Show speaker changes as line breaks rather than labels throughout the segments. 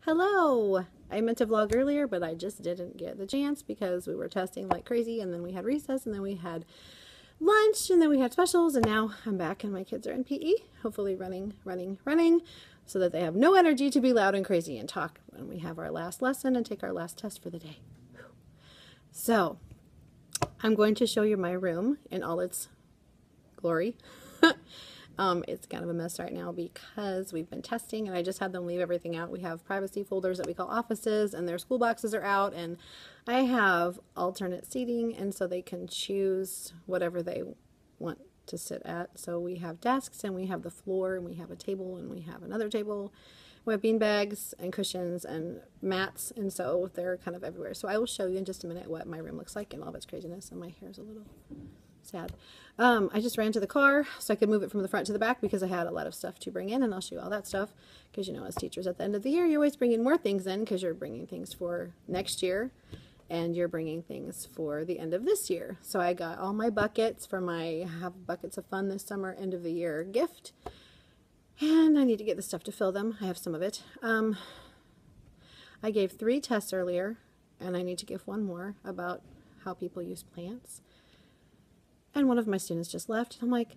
Hello! I meant to vlog earlier, but I just didn't get the chance because we were testing like crazy, and then we had recess, and then we had lunch, and then we had specials, and now I'm back and my kids are in PE, hopefully running, so that they have no energy to be loud and crazy and talk when we have our last lesson and take our last test for the day. So, I'm going to show you my room in all its glory. It's kind of a mess right now because we've been testing and I just had them leave everything out. We have privacy folders that we call offices, and their school boxes are out, and I have alternate seating, and so they can choose whatever they want to sit at. So we have desks, and we have the floor, and we have a table, and we have another table. We have bean bags and cushions and mats, and so they're kind of everywhere. So I will show you in just a minute what my room looks like and all of its craziness, and my hair is a little sad. I just ran to the car so I could move it from the front to the back because I had a lot of stuff to bring in, and I'll show you all that stuff because, you know, as teachers at the end of the year, you always bring in more things in because you're bringing things for next year and you're bringing things for the end of this year. So I got all my buckets for my Have Buckets of Fun this summer end of the year gift, and I need to get the stuff to fill them. I have some of it. I gave 3 tests earlier, and I need to give 1 more about how people use plants. And one of my students just left. I'm like,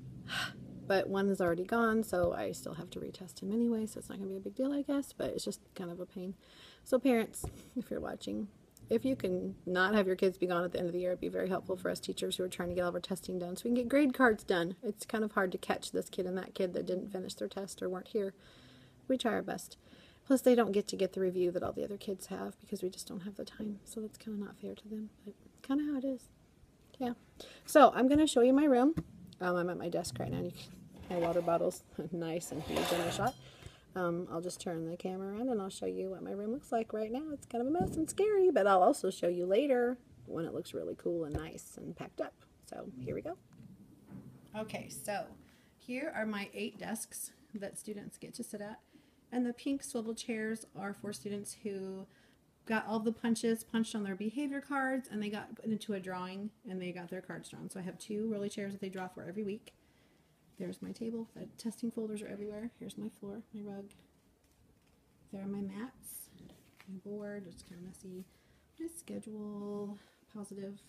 but one is already gone, so I still have to retest him anyway, so it's not going to be a big deal, I guess, but it's just kind of a pain. So parents, if you're watching, if you can not have your kids be gone at the end of the year, it'd be very helpful for us teachers who are trying to get all of our testing done so we can get grade cards done. It's kind of hard to catch this kid and that kid that didn't finish their test or weren't here. We try our best. Plus, they don't get to get the review that all the other kids have because we just don't have the time, so that's kind of not fair to them, but kind of how it is. Yeah, so I'm going to show you my room. I'm at my desk right now. And my water bottle's nice and huge in the shot. I'll just turn the camera around and I'll show you what my room looks like right now. It's kind of a mess and scary, but I'll also show you later when it looks really cool and nice and packed up. So here we go. Okay, so here are my 8 desks that students get to sit at. And the pink swivel chairs are for students who got all the punches punched on their behavior cards, and they got put into a drawing, and they got their cards drawn. So I have 2 rolly chairs that they draw for every week. There's my table. The testing folders are everywhere. Here's my floor, my rug. There are my mats, my board. It's kind of messy. My schedule, positive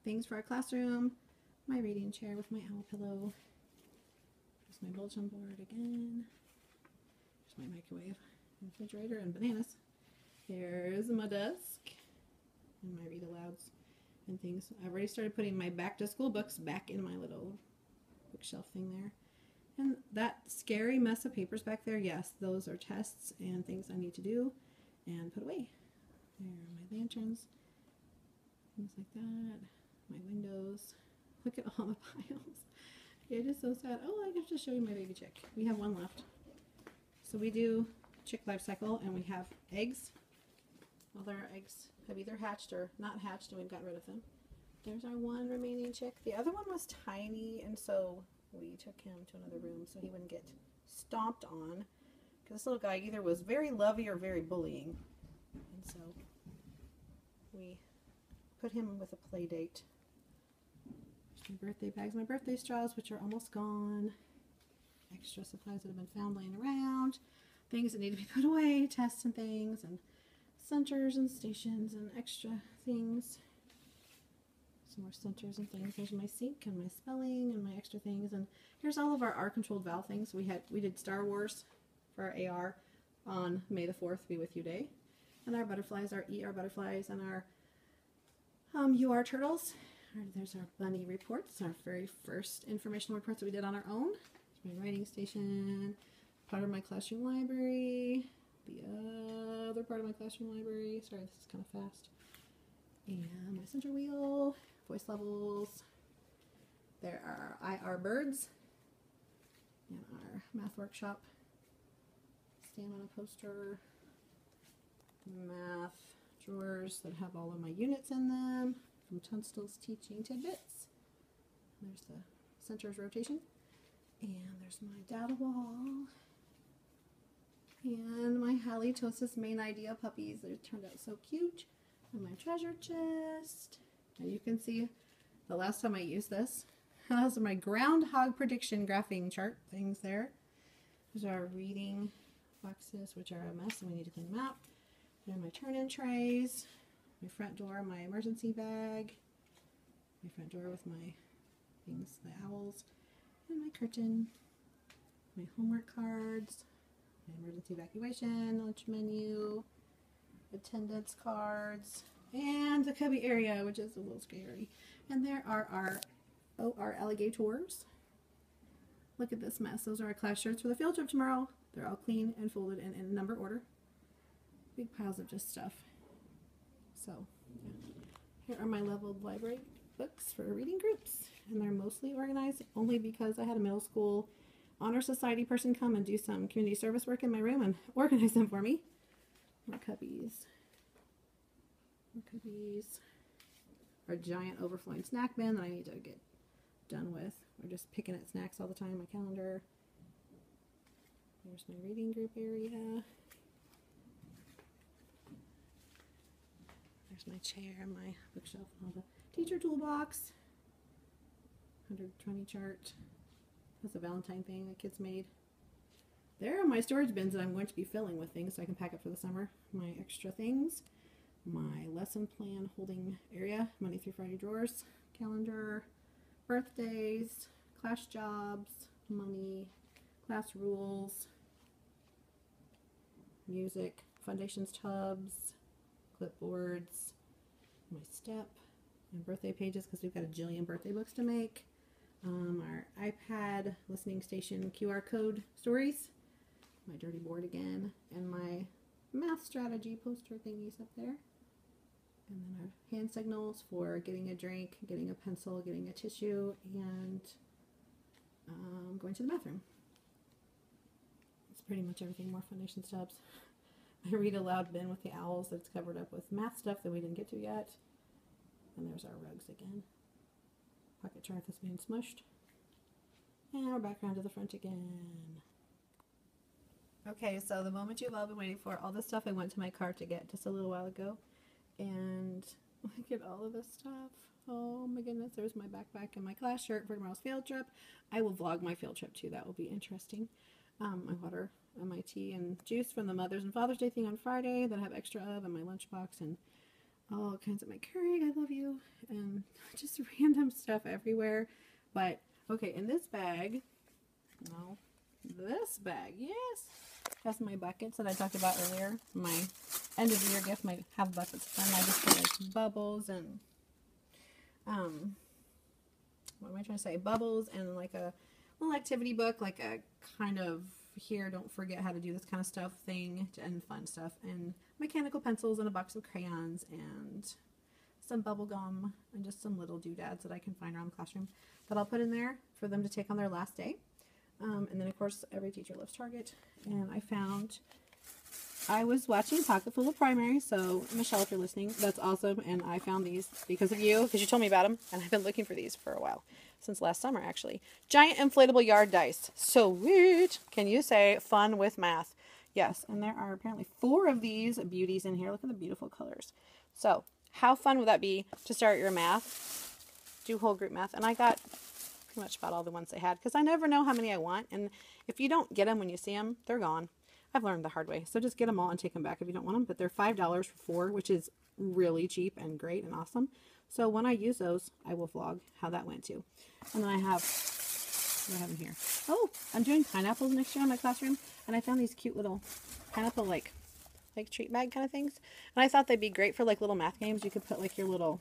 things for our classroom. My reading chair with my owl pillow. There's my bulletin board again. There's my microwave, refrigerator, and bananas. There's my desk and my read alouds and things. I've already started putting my back to school books back in my little bookshelf thing there. And that scary mess of papers back there, yes, those are tests and things I need to do and put away. There are my lanterns, things like that, my windows. Look at all the piles. It is so sad. Oh, I have to show you my baby chick. We have 1 left. So we do chick life cycle, and we have eggs. Well, their eggs have either hatched or not hatched, and we've got rid of them. There's our 1 remaining chick. The other one was tiny, and so we took him to another room so he wouldn't get stomped on. Because this little guy either was very lovey or very bullying. And so we put him with a play date. There's my birthday bags, my birthday straws, which are almost gone. Extra supplies that have been found laying around. Things that need to be put away, tests and things, and centers and stations and extra things. Some more centers and things. There's my sink and my spelling and my extra things. And here's all of our R-controlled valve things. We did Star Wars for our AR on May the 4th, Be With You Day. And our butterflies, our ER butterflies, and our UR turtles. There's our bunny reports, our very first informational reports that we did on our own. There's my writing station, part of my classroom library, the other part of my classroom library. Sorry, this is kind of fast. And my center wheel, voice levels. There are IR birds and our math workshop. Stamina poster. Math drawers that have all of my units in them from Tunstall's Teaching Tidbits. There's the center's rotation. And there's my data wall. And my halitosis main idea puppies. They turned out so cute. And my treasure chest. And you can see the last time I used this. Those are my groundhog prediction graphing chart things there. There's our reading box boxes, which are a mess and we need to clean them out. There are my turn-in trays, my front door, my emergency bag, my front door with my things, the owls, and my curtain, my homework cards, my emergency evacuation, lunch menu, attendance cards, and the cubby area, which is a little scary. And there are our alligators. Look at this mess. Those are our class shirts for the field trip tomorrow. They're all clean and folded and in number order. Big piles of just stuff. So, yeah. Here are my leveled library books for reading groups. And they're mostly organized only because I had a middle school honor society person come and do some community service work in my room and organize them for me. More cubbies. More cubbies. Our giant overflowing snack bin that I need to get done with. We're just picking at snacks all the time. My calendar. There's my reading group area. There's my chair, my bookshelf, and all the teacher toolbox. 120 chart. That's a Valentine thing the kids made. There are my storage bins that I'm going to be filling with things so I can pack up for the summer. My extra things. My lesson plan holding area. Monday through Friday drawers. Calendar. Birthdays. Class jobs. Money. Class rules. Music. Foundations tubs. Clipboards. My step. And birthday pages because we've got a jillion birthday books to make. Our iPad listening station QR code stories. My dirty board again. And my math strategy poster thingies up there. And then our hand signals for getting a drink, getting a pencil, getting a tissue, and going to the bathroom. It's pretty much everything. More foundation stubs. My read aloud bin with the owls that's covered up with math stuff that we didn't get to yet. And there's our rugs again. Pocket chart that's being smushed. And we're back around to the front again. Okay, so the moment you've all been waiting for, all the stuff I went to my car to get just a little while ago. And look at all of this stuff. Oh my goodness, there's my backpack and my class shirt for tomorrow's field trip. I will vlog my field trip too, that will be interesting. My water and my tea and juice from the Mother's and Father's Day thing on Friday that I have extra of, and my lunchbox, and all kinds of my Keurig, I love you, and just random stuff everywhere. But, okay, in this bag, no, this bag, yes, that's my buckets that I talked about earlier. My end of the year gift, my have buckets of fun. I just put like bubbles and, what am I trying to say? Bubbles and like a little activity book, like a kind of here, don't forget how to do this kind of stuff thing, and fun stuff, and mechanical pencils and a box of crayons and some bubble gum and just some little doodads that I can find around the classroom that I'll put in there for them to take on their last day. And then of course every teacher loves Target, and I was watching Pocketful of Primary, so Michelle, if you're listening, that's awesome, and I found these because of you, because you told me about them, and I've been looking for these for a while, since last summer actually. Giant inflatable yard dice, sweet. Can you say fun with math? Yes, and there are apparently 4 of these beauties in here. Look at the beautiful colors. So how fun would that be to start your math, do whole group math? And I got pretty much about all the ones they had, because I never know how many I want, and if you don't get them when you see them, they're gone. I've learned the hard way. So just get them all and take them back if you don't want them. But they're $5 for 4, which is really cheap and great and awesome. So when I use those, I will vlog how that went too. And then I have, what do I have in here? Oh, I'm doing pineapples next year in my classroom. And I found these cute little pineapple like treat bag kind of things. And I thought they'd be great for like little math games. You could put like your little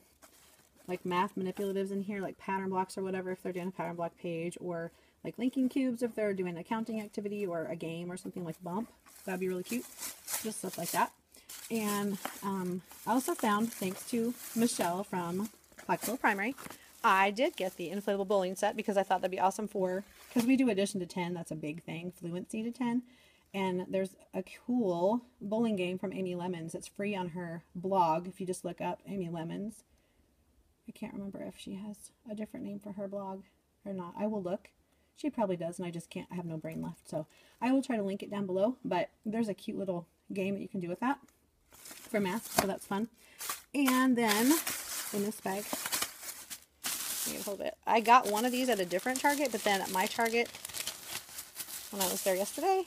like math manipulatives in here, like pattern blocks or whatever if they're doing a pattern block page, or like linking cubes if they're doing an accounting activity or a game or something like Bump. That'd be really cute. Just stuff like that. And I also found, thanks to Michelle from Pocketful of Primary, I did get the Inflatable Bowling Set because I thought that'd be awesome because we do addition to 10. That's a big thing. Fluency to 10. And there's a cool bowling game from Amy Lemons. It's free on her blog if you just look up Amy Lemons. I can't remember if she has a different name for her blog or not. I will look. She probably does, and I have no brain left. So I will try to link it down below. But there's a cute little game that you can do with that for math, so that's fun. And then in this bag, let me hold it. I got one of these at a different Target, but then at my Target, when I was there yesterday,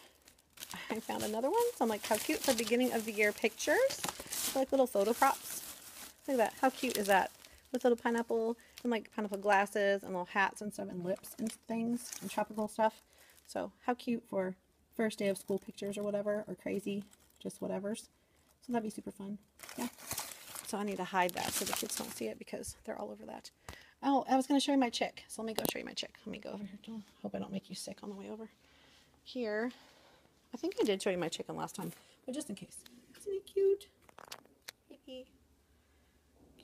I found another one. So I'm like, how cute for beginning of the year pictures. Like little photo props. Look at that. How cute is that? With little pineapple and like pineapple glasses and little hats and stuff and lips and things and tropical stuff. So how cute for first day of school pictures or whatever, or crazy, just whatevers. So that'd be super fun. Yeah. So I need to hide that so the kids don't see it because they're all over that. Oh, I was going to show you my chick. So let me go show you my chick. Let me go over here. Hope I don't make you sick on the way over. Here. I think I did show you my chicken last time, but just in case. Isn't he cute? Cute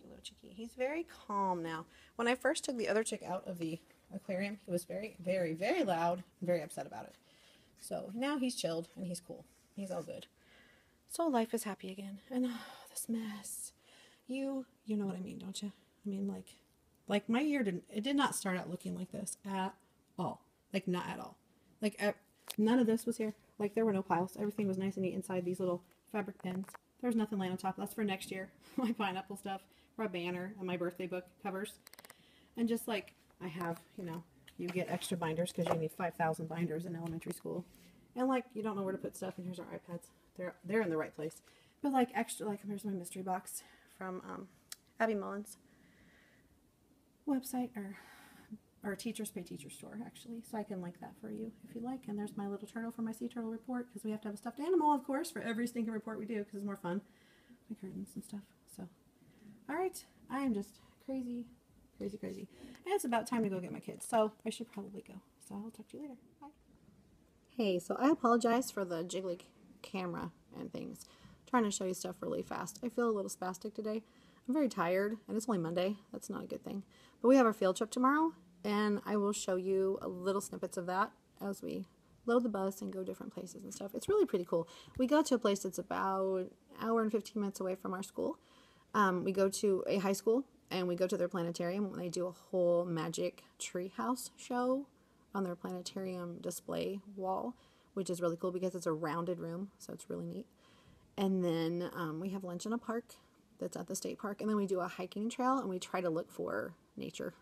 little chickie. He's very calm now. When I first took the other chick out of the aquarium, he was very, very, very loud and very upset about it. So now he's chilled and he's cool. He's all good. So life is happy again. And oh, this mess. You know what I mean, don't you? I mean, like my year did not start out looking like this at all. Like not at all. Like none of this was here. Like there were no piles. Everything was nice and neat inside these little fabric bins. There's nothing laying on top. That's for next year. My pineapple stuff, for a banner, and my birthday book covers. And just like I have, you get extra binders because you need 5,000 binders in elementary school. And like you don't know where to put stuff. And here's our iPads. They're in the right place. But like extra, like here's my mystery box from Abby Mullins website or Teachers Pay Teacher store, actually. So I can link that for you if you like. And there's my little turtle for my sea turtle report, because we have to have a stuffed animal, of course, for every stinking report we do, because it's more fun. My curtains and stuff. So, all right. I am just crazy, crazy, crazy. And it's about time to go get my kids. So I should probably go. So I'll talk to you later. Bye. Hey, so I apologize for the jiggly camera and things. I'm trying to show you stuff really fast. I feel a little spastic today. I'm very tired, and it's only Monday. That's not a good thing. But we have our field trip tomorrow, and I will show you a little snippets of that as we load the bus and go different places and stuff. It's really pretty cool. We go to a place that's about an hour and 15 minutes away from our school. We go to a high school, and we go to their planetarium when they do a whole magic treehouse show on their planetarium display wall, which is really cool because it's a rounded room, so it's really neat. And then we have lunch in a park that's at the state park, and then we do a hiking trail, and we try to look for nature.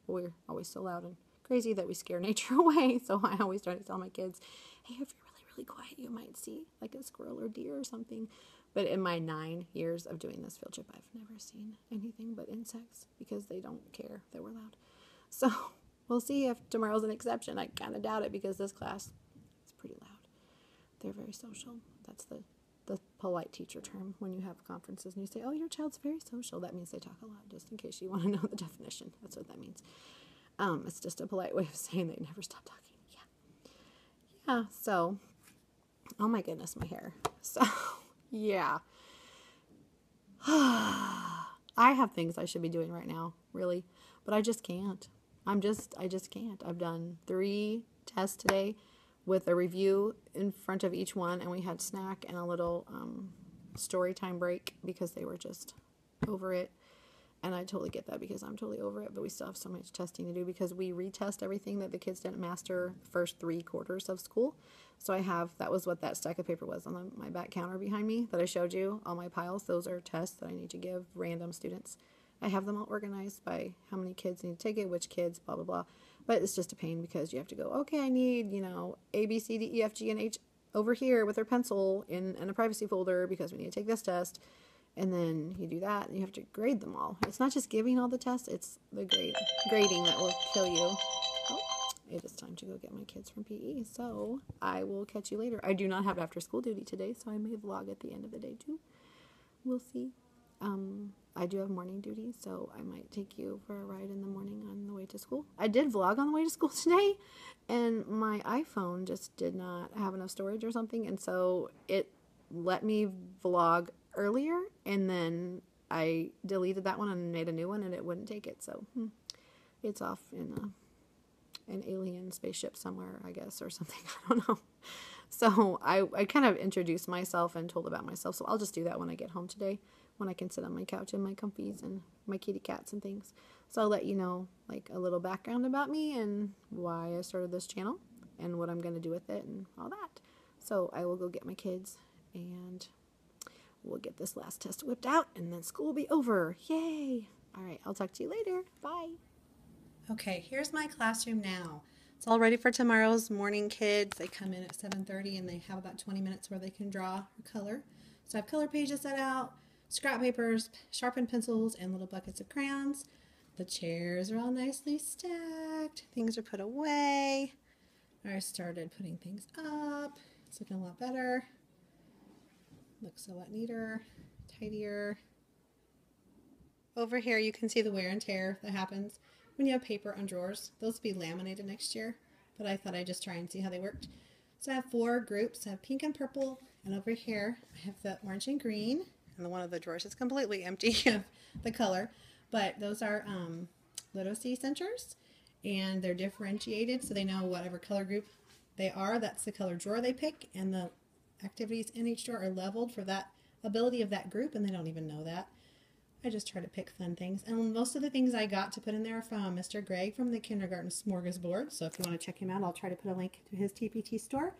We're always so loud and crazy that we scare nature away, so I always try to tell my kids, hey, if you're really, really quiet, you might see like a squirrel or deer or something. But in my 9 years of doing this field trip, I've never seen anything but insects because they don't care that we're loud. So we'll see if tomorrow's an exception. I kind of doubt it because this class is pretty loud. They're very social. That's the polite teacher term when you have conferences and you say, oh, your child's very social. That means they talk a lot, just in case you want to know the definition. That's what that means. It's just a polite way of saying they never stop talking. Yeah, so, oh my goodness, my hair. So, yeah. I have things I should be doing right now, really, but I just can't. I just can't. I've done 3 tests today with a review in front of each one, and we had snack and a little story time break because they were just over it. And I totally get that because I'm totally over it, but we still have so much testing to do because we retest everything that the kids didn't master the first 3 quarters of school. So that was what that stack of paper was on my back counter behind me that I showed you, all my piles. Those are tests that I need to give random students. I have them all organized by how many kids need to take it, which kids, blah, blah, blah. But it's just a pain because you have to go, okay, I need, A, B, C, D, E, F, G, and H over here with their pencil in a privacy folder because we need to take this test. And then you do that and you have to grade them all. It's not just giving all the tests, it's the grading that will kill you. Oh, it is time to go get my kids from PE. So I will catch you later. I do not have after school duty today, so I may vlog at the end of the day too. We'll see. I do have morning duty, so I might take you for a ride in the morning on the way to school. I did vlog on the way to school today, and my iPhone just did not have enough storage or something, and so it let me vlog earlier, and then I deleted that one and made a new one, and it wouldn't take it, so it's off in an alien spaceship somewhere, I guess, or something. I don't know. So I kind of introduced myself and told about myself, so I'll just do that when I get home today, when I can sit on my couch in my comfies and my kitty cats and things. So I'll let you know like a little background about me and why I started this channel and what I'm going to do with it and all that. So I will go get my kids and we'll get this last test whipped out and then school will be over. Yay! All right, I'll talk to you later. Bye. Okay, here's my classroom now. It's all ready for tomorrow's morning, kids. They come in at 7:30 and they have about 20 minutes where they can draw or color. So I have color pages set out, scrap papers, sharpened pencils, and little buckets of crayons. The chairs are all nicely stacked. Things are put away. I started putting things up. It's looking a lot better. Looks a lot neater, tidier. Over here you can see the wear and tear that happens when you have paper on drawers. Those will be laminated next year, but I thought I'd just try and see how they worked. So I have 4 groups. I have pink and purple, and over here I have the orange and green, and one of the drawers is completely empty of the color, but those are literacy centers, and they're differentiated so they know whatever color group they are, that's the color drawer they pick, and the activities in each drawer are leveled for that ability of that group, and they don't even know that. I just try to pick fun things. And most of the things I got to put in there are from Mr. Greg from the Kindergarten Smorgasbord. So if you want to check him out, I'll try to put a link to his TPT store.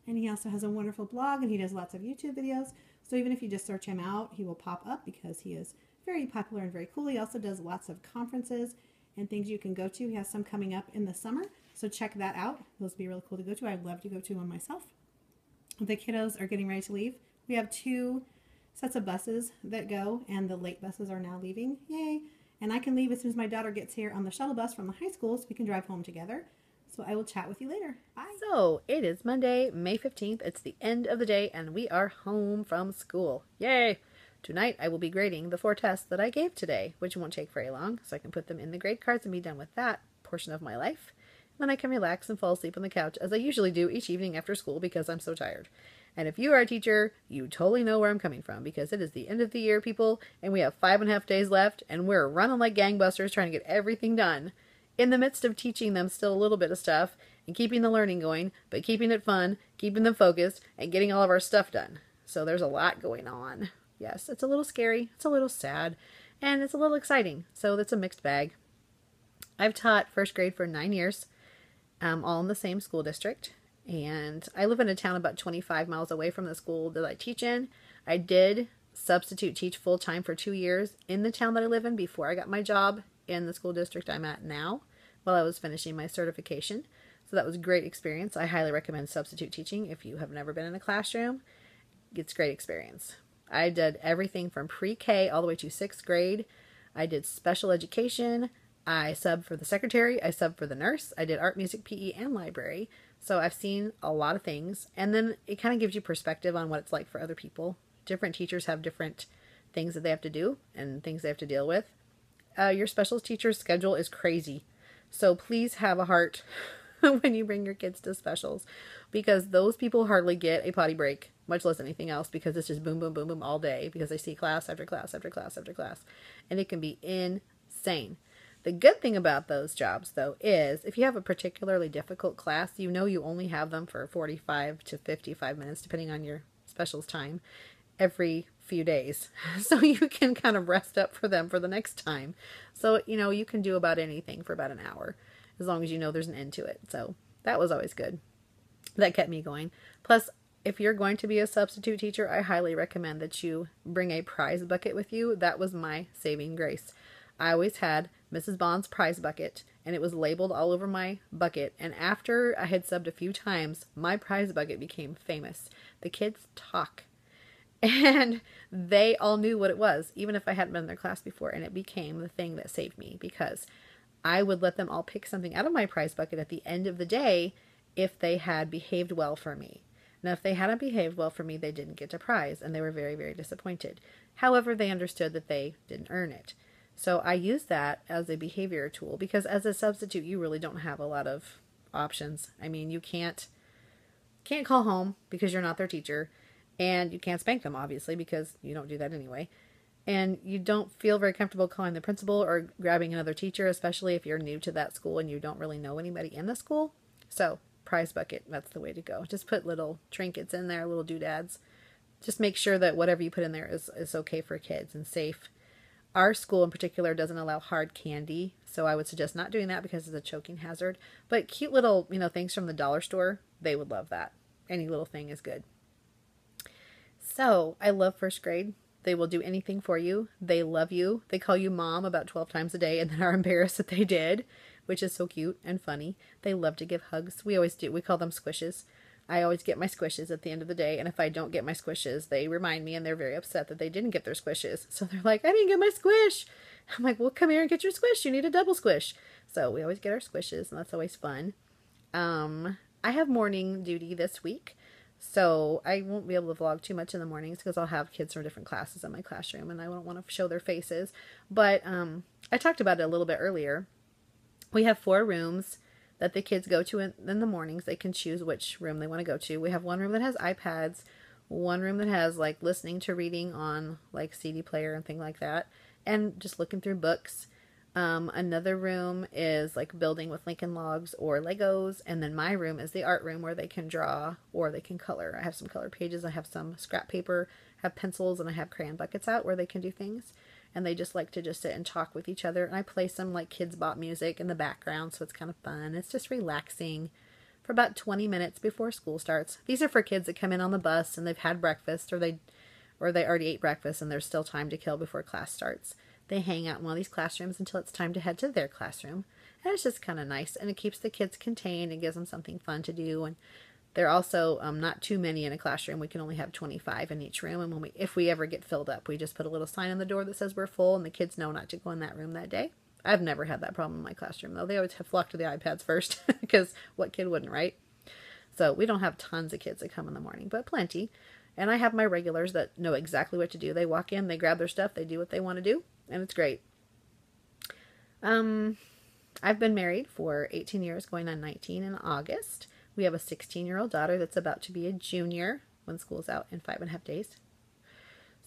And he also has a wonderful blog, and he does lots of YouTube videos. So even if you just search him out, he will pop up because he is very popular and very cool. He also does lots of conferences and things you can go to. He has some coming up in the summer. So check that out. Those would be really cool to go to. I'd love to go to one myself. The kiddos are getting ready to leave. We have 2 sets of buses that go, and the late buses are now leaving. Yay! And I can leave as soon as my daughter gets here on the shuttle bus from the high school so we can drive home together. So I will chat with you later. Bye!
So it is Monday, May 15th. It's the end of the day and we are home from school. Yay! Tonight I will be grading the 4 tests that I gave today, which won't take very long, so I can put them in the grade cards and be done with that portion of my life. Then I can relax and fall asleep on the couch as I usually do each evening after school because I'm so tired. And if you are a teacher, you totally know where I'm coming from because it is the end of the year, people, and we have 5.5 days left, and we're running like gangbusters trying to get everything done in the midst of teaching them still a little bit of stuff and keeping the learning going, but keeping it fun, keeping them focused, and getting all of our stuff done. So there's a lot going on. Yes, it's a little scary, it's a little sad, and it's a little exciting. So that's a mixed bag. I've taught first grade for 9 years, all in the same school district. And I live in a town about 25 miles away from the school that I teach in. I did substitute teach full-time for 2 years in the town that I live in before I got my job in the school district I'm at now while I was finishing my certification. So that was a great experience. I highly recommend substitute teaching if you have never been in a classroom. It's a great experience. I did everything from pre-K all the way to 6th grade. I did special education. I subbed for the secretary. I subbed for the nurse. I did art, music, PE, and library. So I've seen a lot of things, and then it kind of gives you perspective on what it's like for other people. Different teachers have different things that they have to do and things they have to deal with. Your special teacher's schedule is crazy, so please have a heart when you bring your kids to specials, because those people hardly get a potty break, much less anything else, because it's just boom, boom, boom, boom all day, because they see class after class after class after class, and it can be insane. The good thing about those jobs, though, is if you have a particularly difficult class, you know you only have them for 45 to 55 minutes, depending on your specials time, every few days. So you can kind of rest up for them for the next time. So, you know, you can do about anything for about an hour, as long as you know there's an end to it. So that was always good. That kept me going. Plus, if you're going to be a substitute teacher, I highly recommend that you bring a prize bucket with you. That was my saving grace. I always had Mrs. Bond's prize bucket, and it was labeled all over my bucket. And after I had subbed a few times, my prize bucket became famous. The kids talk, and they all knew what it was, even if I hadn't been in their class before. And it became the thing that saved me, because I would let them all pick something out of my prize bucket at the end of the day if they had behaved well for me. Now, if they hadn't behaved well for me, they didn't get a prize, and they were very, very disappointed. However, they understood that they didn't earn it. So I use that as a behavior tool, because as a substitute, you really don't have a lot of options. I mean, you can't call home because you're not their teacher, and you can't spank them, obviously, because you don't do that anyway. And you don't feel very comfortable calling the principal or grabbing another teacher, especially if you're new to that school and you don't really know anybody in the school. So prize bucket, that's the way to go. Just put little trinkets in there, little doodads. Just make sure that whatever you put in there is okay for kids and safe. Our school in particular doesn't allow hard candy, so I would suggest not doing that because it's a choking hazard. But cute little, things from the dollar store, they would love that. Any little thing is good. So I love first grade. They will do anything for you. They love you. They call you mom about 12 times a day and then are embarrassed that they did, which is so cute and funny. They love to give hugs. We always do. We call them squishes. I always get my squishes at the end of the day, and if I don't get my squishes, they remind me, and they're very upset that they didn't get their squishes. So they're like, I didn't get my squish. I'm like, well, come here and get your squish. You need a double squish. So we always get our squishes, and that's always fun. I have morning duty this week, so I won't be able to vlog too much in the mornings because I'll have kids from different classes in my classroom, and I don't want to show their faces. But I talked about it a little bit earlier. We have 4 rooms that the kids go to in the mornings. They can choose which room they want to go to. We have one room that has iPads, one room that has like listening to reading on like CD player and thing like that, and just looking through books. Another room is like building with Lincoln Logs or Legos, and then my room is the art room where they can draw or they can color. I have some color pages, I have some scrap paper, I have pencils, and I have crayon buckets out where they can do things. And they just like to just sit and talk with each other. And I play some like kids bop music in the background, so it's kind of fun. It's just relaxing for about 20 minutes before school starts. These are for kids that come in on the bus and they've had breakfast, or they already ate breakfast and there's still time to kill before class starts. They hang out in one of these classrooms until it's time to head to their classroom. And it's just kind of nice, and it keeps the kids contained and gives them something fun to do. And they're also not too many in a classroom. We can only have 25 in each room, and if we ever get filled up, we just put a little sign on the door that says we're full, and the kids know not to go in that room that day. I've never had that problem in my classroom, though. They always have flocked to the iPads first, because what kid wouldn't, right? So we don't have tons of kids that come in the morning, but plenty. And I have my regulars that know exactly what to do. They walk in, they grab their stuff, they do what they want to do, and it's great. I've been married for 18 years, going on 19 in August. We have a 16-year-old daughter that's about to be a junior when school's out in 5.5 days.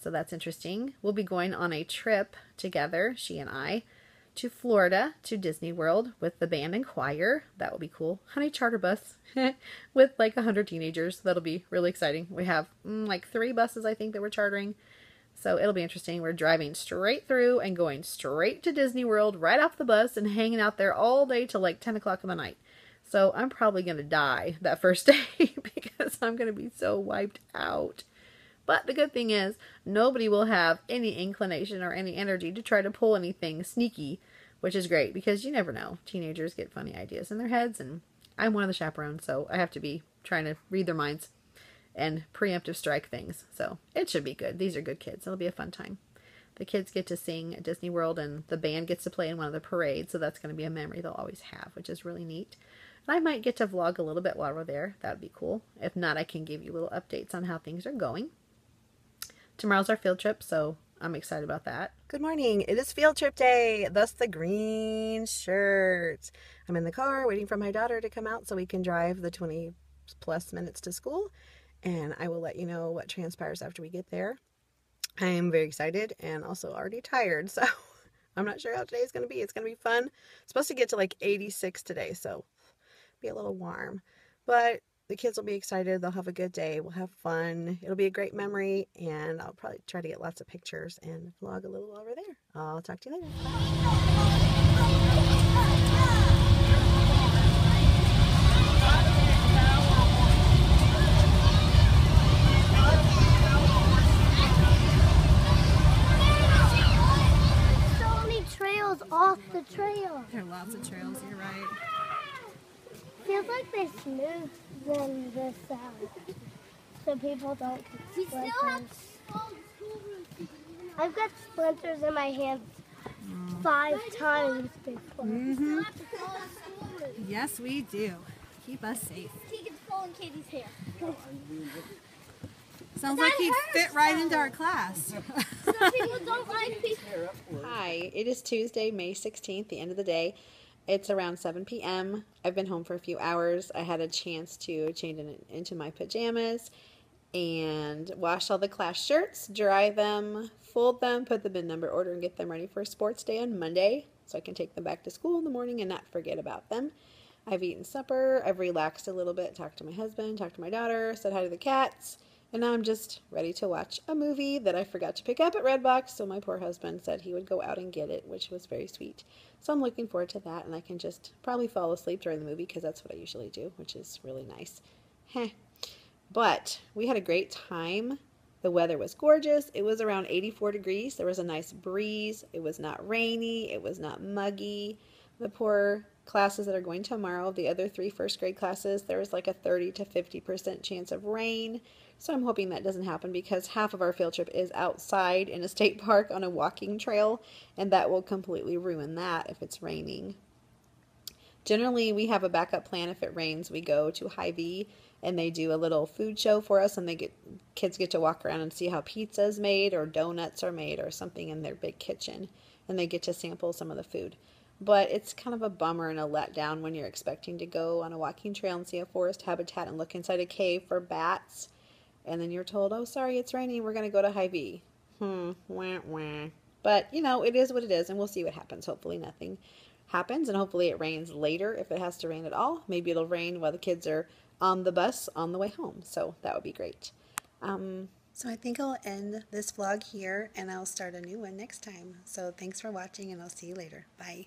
So that's interesting. We'll be going on a trip together, she and I, to Florida, to Disney World with the band and choir. That will be cool. On a charter bus with like 100 teenagers. That'll be really exciting. We have like 3 buses, I think, that we're chartering. So it'll be interesting. We're driving straight through and going straight to Disney World right off the bus and hanging out there all day till like 10 o'clock in the night. So I'm probably going to die that first day because I'm going to be so wiped out. But the good thing is nobody will have any inclination or any energy to try to pull anything sneaky, which is great because you never know. Teenagers get funny ideas in their heads, and I'm one of the chaperones, so I have to be trying to read their minds and preemptive strike things. So it should be good. These are good kids. It'll be a fun time. The kids get to sing at Disney World, and the band gets to play in one of the parades, so that's going to be a memory they'll always have, which is really neat. And I might get to vlog a little bit while we're there. That would be cool. If not, I can give you little updates on how things are going. Tomorrow's our field trip, so I'm excited about that. Good morning. It is field trip day, thus the green shirt. I'm in the car waiting for my daughter to come out so we can drive the 20 plus minutes to school, and I will let you know what transpires after we get there. I am very excited and also already tired, so I'm not sure how today is going to be. It's going to be fun. It's supposed to get to like 86 today, so be a little warm, but the kids will be excited. They'll have a good day. We'll have fun. It'll be a great memory, and I'll probably try to get lots of pictures and vlog a little over there. I'll talk to you later.
So many trails off the trail.
There are lots of trails, you're right.
Feels like they're smooth than the south, so people don't get splinters. I've got splinters in my hands 5 times before.
Yes, we do. Keep us safe.
Keegan's pulling Katie's hair.
Sounds like he'd fit right into our class.
Some people don't like people.
Hi, it is Tuesday, May 16th, the end of the day. It's around 7 p.m. I've been home for a few hours. I had a chance to change into my pajamas and wash all the class shirts, dry them, fold them, put them in number order, and get them ready for sports day on Monday so I can take them back to school in the morning and not forget about them. I've eaten supper. I've relaxed a little bit, talked to my husband, talked to my daughter, said hi to the cats. And now I'm just ready to watch a movie that I forgot to pick up at Redbox, so my poor husband said he would go out and get it, which was very sweet. So I'm looking forward to that, and I can just probably fall asleep during the movie because that's what I usually do, which is really nice. But we had a great time. The weather was gorgeous. It was around 84 degrees. There was a nice breeze. It was not rainy. It was not muggy. The poor
classes that are going tomorrow, the other 3 first grade classes, there's like a 30 to 50% chance of rain. So I'm hoping that doesn't happen because half of our field trip is outside in a state park on a walking trail, and that will completely ruin that if it's raining. Generally, we have a backup plan. If it rains, we go to Hy-Vee and they do a little food show for us, and kids get to walk around and see how pizza is made or donuts are made or something in their big kitchen, and they get to sample some of the food. But it's kind of a bummer and a letdown when you're expecting to go on a walking trail and see a forest habitat and look inside a cave for bats, and then you're told, oh, sorry, it's raining, we're going to go to Hy-Vee. Wah, wah. But, you know, it is what it is, and we'll see what happens. Hopefully nothing happens, and hopefully it rains later if it has to rain at all. Maybe it'll rain while the kids are on the bus on the way home, so that would be great. So I think I'll end this vlog here, and I'll start a new one next time. So thanks for watching, and I'll see you later. Bye.